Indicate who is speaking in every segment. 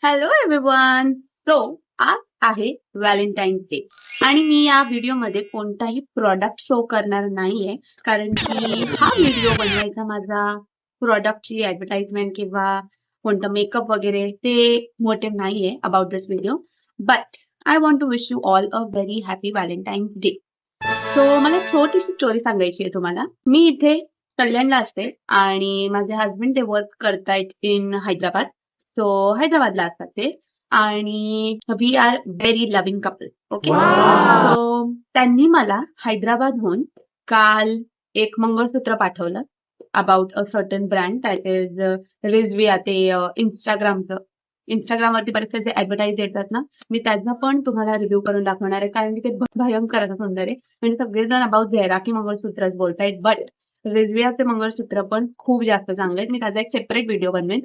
Speaker 1: Hello everyone. So आज आहे Valentine's day आणि मी या व्हिडिओमध्ये कोणताही प्रॉडक्ट शो करणार नाहीये, कारण की हा व्हिडिओ बनवायचा माझा प्रॉडक्टची ऍडव्हर्टाइजमेंट किंवा कोणतं मेकअप वगैरे ते मोटिव्ह नाहीये about this video. But I want to wish you all a very happy Valentine's day. So मला एक छोटीशी स्टोरी सांगायची आहे तुम्हाला. मी इथे कल्याणला असते आणि माझे हस्बंड ते वर्क करतायत इन हैदराबाद. सो हैदराबादला असतात ते आणि we are very loving couple. Okay. So त्यांनी मला हैदराबादहून काल एक मंगळसूत्र पाठवलं about a certain brand that is Rizvia. ते इंस्टाग्रामवरती बरेचसे जे ऍडव्हर्टाईज येतात ना, मी त्याचा पण तुम्हाला रिव्ह्यू करून दाखवणार आहे, कारण की ते भयंकर असं सुंदर आहे. म्हणजे सगळेजण अबाउट झेराकी मंगळसूत्रच बोलतायत, बट रिझवियाचे मंगळसूत्र पण खूप जास्त चांगले आहेत. मी त्याचा एक सेपरेट व्हिडिओ बनवेन.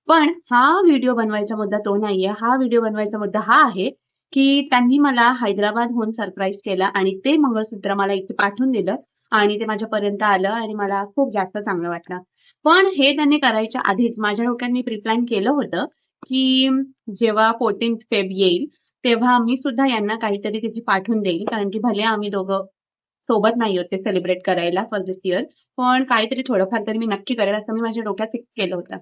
Speaker 1: पण हा व्हिडिओ बनवायचा मुद्दा तो नाहीये. हा व्हिडिओ बनवायचा मुद्दा हा आहे की त्यांनी मला हैदराबादहून सरप्राईज केला आणि ते मंगळसूत्र मला इथे पाठवून दिलं आणि ते माझ्यापर्यंत आलं आणि मला खूप जास्त चांगलं वाटलं. पण हे त्यांनी करायच्या आधीच माझ्या डोक्यात मी प्री-प्लॅन केलं होतं की जेव्हा 14 फेब येईल तेव्हा मी सुद्धा यांना काहीतरी तिथे पाठवून देईल, कारण की भले आम्ही दोघं सोबत नाही होते सेलिब्रेट करायला फॉर दिस इयर, पण काहीतरी थोडंफार तरी मी नक्की करेल असं मी माझ्या डोक्यात फिक्स केलं होतं.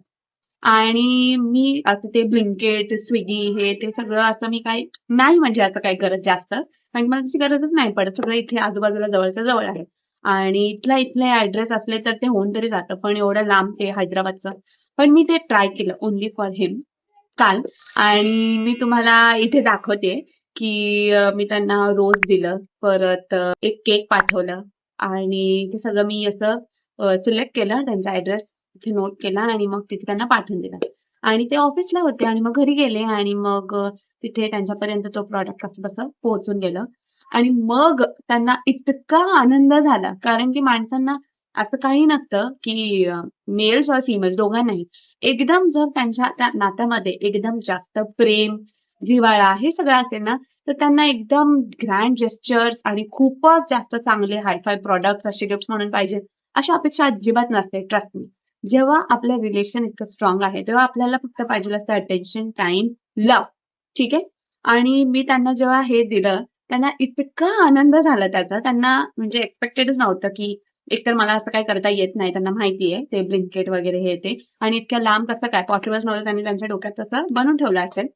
Speaker 1: आणि मी असं ते ब्लिंकिट, स्विगी हे ते सगळं असं मी काही नाही, म्हणजे असं काही करत जास्त, कारण मला तशी गरजच नाही पडत. सगळं इथे आजूबाजूला जवळच्या जवळ आहे आणि इथले ऍड्रेस असले तर ते होऊन तरी जातं, पण एवढं लांब ते हैदराबादचं. पण मी ते ट्राय केलं ओन्ली फॉर हिम काल आणि मी तुम्हाला इथे दाखवते की मी त्यांना रोज दिलं, परत एक केक पाठवलं आणि ते सगळं मी असं सिलेक्ट केलं, त्यांचा ऍड्रेस तिथे नोट केला आणि मग तिथे त्यांना पाठवून दिला. आणि ते ऑफिसला होते आणि मग घरी गेले आणि मग तिथे त्यांच्यापर्यंत तो प्रॉडक्ट कसं बसं पोहोचून गेलं आणि मग त्यांना इतका आनंद झाला, कारण की माणसांना असं काही नसतं की मेल्स और फिमेल्स दोघांनाही एकदम जर त्यांच्या त्या नात्यामध्ये एकदम जास्त प्रेम, जिव्हाळा हे सगळं असेल ना, तर त्यांना एकदम ग्रँड जेस्चर्स आणि खूपच जास्त चांगले हायफाय प्रॉडक्ट्स असे गिफ्ट्स म्हणून पाहिजे अशी अपेक्षा अजिबात नसते. Trust me. जेव्हा आपलं रिलेशन इतकं स्ट्रॉंग आहे तेव्हा आपल्याला फक्त पाहिजे असतं अटेन्शन, टाइम, लव्ह. ठीक आहे. आणि मी त्यांना जेव्हा हे दिलं त्यांना इतका आनंद झाला त्याचा. त्यांना म्हणजे एक्सपेक्टेडच नव्हतं की एकतर मला असं काही करता येत नाही, त्यांना माहिती आहे ते ब्लिंकिट वगैरे हे ते, आणि इतक्या लांब कसं काय पॉसिबलच नव्हतं. त्यांनी त्यांच्या डोक्यात तसं बनवून ठेवलं असेल.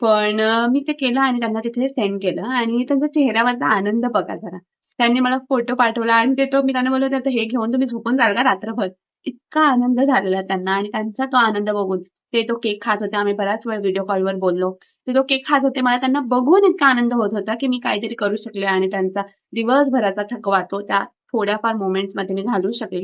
Speaker 1: पण मी ते केलं आणि त्यांना तिथे सेंड केलं आणि त्यांच्या चेहऱ्यावरचा आनंद बघा जरा. त्यांनी मला फोटो पाठवला आणि ते तो मी त्यांना बोलले, "आता हे घेऊन तुम्ही झोपून जाल का रात्रभर?" इतका आनंद झालेला त्यांना आणि त्यांचा तो आनंद बघून ते तो केक खात होते. आम्ही बराच वेळ व्हिडिओ कॉलवर बोललो. ते तो केक खात होते. मला त्यांना बघून इतका आनंद होत होता की मी काहीतरी करू शकले आणि त्यांचा दिवसभराचा थकवा तो त्या थोड्याफार मोमेंट्समध्ये मी घालवू शकले.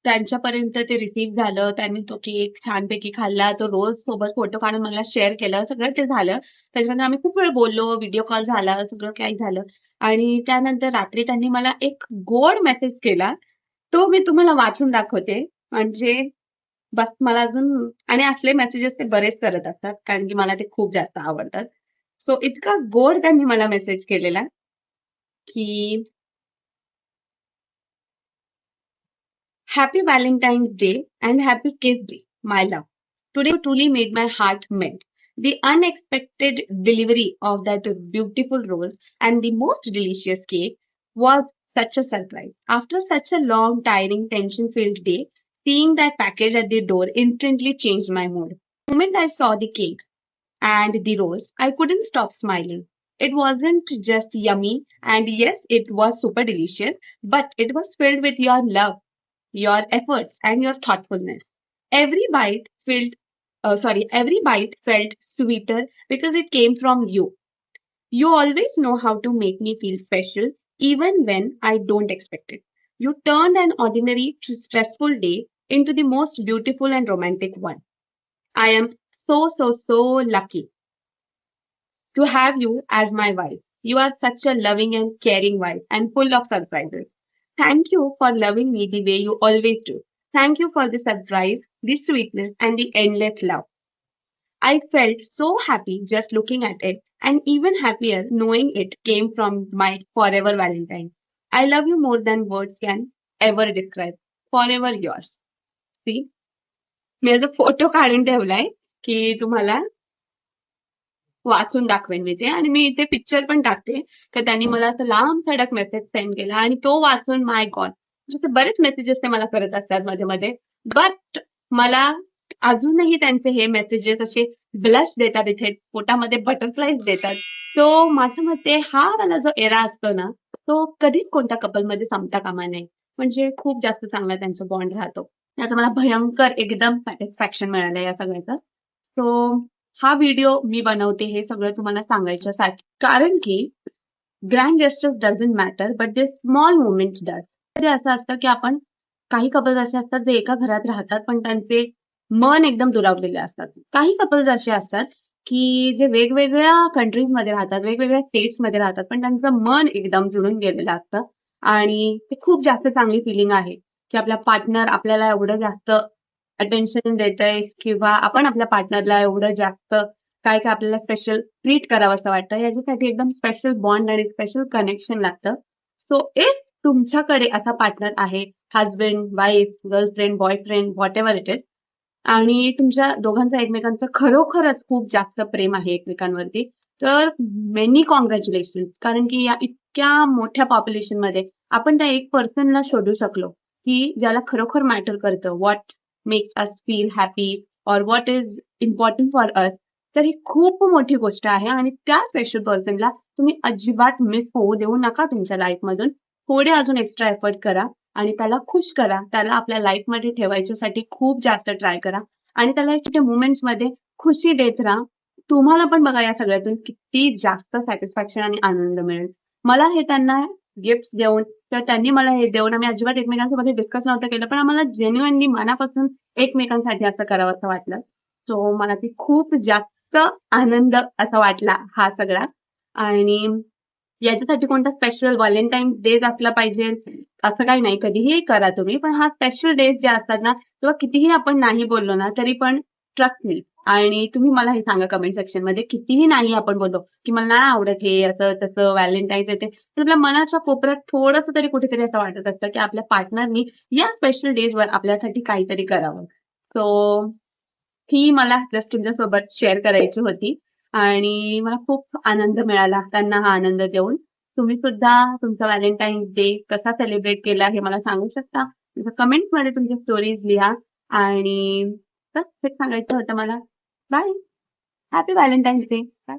Speaker 1: त्यांच्यापर्यंत ते रिसीव्ह झालं. त्यांनी तो केक छानपैकी खाल्ला. तो रोज सोबत फोटो काढून मला शेअर केलं. सगळं ते झालं. त्याच्यानंतर आम्ही खूप वेळ बोललो, व्हिडिओ कॉल झाला, सगळं काही झालं आणि त्यानंतर रात्री त्यांनी मला एक गोड मेसेज केला. तो मी तुम्हाला वाचून दाखवते. म्हणजे बस मला अजून, आणि असले मेसेजेस ते बरेच करत असतात, कारण की मला ते खूप जास्त आवडतात. सो इतका गोड त्यांनी मला मेसेज केलेला की Happy Valentine's Day and Happy Kiss Day, my love. Today you truly made my heart melt. The unexpected delivery of that beautiful rose and the most delicious cake was such a surprise. After such a long, tiring, tension filled day, seeing that package at the door instantly changed my mood. The moment I saw the cake and the rose, I couldn't stop smiling. It wasn't just yummy, and yes, it was super delicious, but it was filled with your love, your efforts, and your thoughtfulness. Every bite felt, every bite felt sweeter because it came from you. You always know how to make me feel special, even when I don't expect it. You turned an ordinary, stressful day into the most beautiful and romantic one. I am so lucky to have you as my wife. You are such a loving and caring wife and full of surprises. Thank you for loving me the way you always do. Thank you for the surprise, the sweetness, and the endless love. I felt so happy just looking at it, and even happier knowing it came from my forever Valentine. I love you more than words can ever describe. Forever yours. See? मी याचा photo काढून ठेवलाय की तुम्हाला वाचून दाखवेन मी ते आणि मी इथे पिक्चर पण टाकते की त्यांनी मला असं लांब सडक मेसेज सेंड केला आणि तो वाचून माय गॉड म्हणजे बरेच मेसेजेस ते मला करत असतात मध्ये मध्ये. बट मला अजूनही त्यांचे हे मेसेजेस असे ब्लश देतात, इथे पोटामध्ये बटरफ्लाईज देतात. सो माझ्या मते हा वाला जो एरा असतो ना तो कधीच कोणत्या कपलमध्ये संपता कामा नये. म्हणजे खूप जास्त चांगला त्यांचा बॉन्ड राहतो. याचं मला भयंकर एकदम सॅटिस्फॅक्शन मिळालं या सगळ्याचं. सो हा व्हिडिओ मी बनवते हे सगळं तुम्हाला सांगायच्यासाठी. कारण की grand gestures doesn't matter but they small moments does. कधी असं असतं की आपण काही कपल्स असे असतात जे एका घरात राहतात पण त्यांचे मन एकदम दुरावलेले असतात. काही कपल्स असे असतात की जे वेगवेगळ्या कंट्रीजमध्ये राहतात, वेगवेगळ्या स्टेट्समध्ये राहतात, पण त्यांचं मन एकदम जुळून गेलेलं असतं आणि ते खूप जास्त चांगली फिलिंग आहे की आपला पार्टनर आपल्याला एवढं जास्त अटेन्शन देतंय किंवा आपण आपल्या पार्टनरला एवढं जास्त काय काय आपल्याला स्पेशल ट्रीट करावंसं वाटतं. याच्यासाठी एकदम स्पेशल बॉन्ड आणि स्पेशल कनेक्शन लागतं. सो इफ तुमच्याकडे असा पार्टनर आहे, husband, wife, girlfriend, boyfriend, whatever it is आणि तुमच्या दोघांचं एकमेकांचं खरोखरच खूप जास्त प्रेम आहे एकमेकांवरती, तर मेनी कॉंग्रॅच्युलेशन्स. कारण की या इतक्या मोठ्या पॉप्युलेशनमध्ये आपण त्या एक पर्सनला शोधू शकलो, की ज्याला खरोखर मॅटर करतं, what makes us feel happy और what is important for us. तर ही खूप मोठी गोष्ट आहे आणि त्या स्पेशल पर्सनला तुम्ही अजिबात मिस होऊ देऊ नका तुमच्या लाईफमधून. थोडे अजून एक्स्ट्रा एफर्ट करा आणि त्याला खुश करा. त्याला आपल्या लाईफमध्ये ठेवायच्यासाठी खूप जास्त ट्राय करा आणि त्याला छोट्या मोमेंट्समध्ये खुशी देत राहा. तुम्हाला पण बघा या सगळ्यातून किती जास्त सॅटिस्फॅक्शन आणि आनंद मिळेल. मला हे त्यांना गिफ्ट्स देऊन तर त्यांनी मला हे देऊन आम्ही अजिबात एकमेकांसोबत डिस्कस नव्हतं केलं, पण आम्हाला जेन्युइनली मनापासून एकमेकांसाठी असं करावंसं वाटलं. सो मला ती खूप जास्त आनंद असा वाटला हा सगळा. आणि याच्यासाठी कोणता स्पेशल व्हॅलेंटाईन डेज असला पाहिजे असं काही नाही. कधीही करा तुम्ही, पण हा स्पेशल डेज जे असतात ना तेव्हा कितीही आपण नाही बोललो ना तरी पण ट्रस्ट मी आणि तुम्ही मला हे सांगा कमेंट सेक्शन मध्ये कितीही नाही आपण बोललो की मला नाही आवडत हे असं तसं व्हॅलेंटाईन्स येते तर आपल्या मनाच्या कोपऱ्यात थोडंसं तरी कुठेतरी असं वाटत असतं की आपल्या पार्टनरनी या स्पेशल डेजवर आपल्यासाठी काहीतरी करावं. सो ही मला जस्ट तुमच्यासोबत शेअर करायची होती आणि मला खूप आनंद मिळाला त्यांना हा आनंद देऊन. तुम्ही सुद्धा तुमचा व्हॅलेंटाईन्स डे कसा सेलिब्रेट केला हे मला सांगू शकता. तुमच्या कमेंट्समध्ये तुमच्या स्टोरीज लिहा आणि बस हेच सांगायचं होतं मला. Bye. Happy Valentine's day. Bye.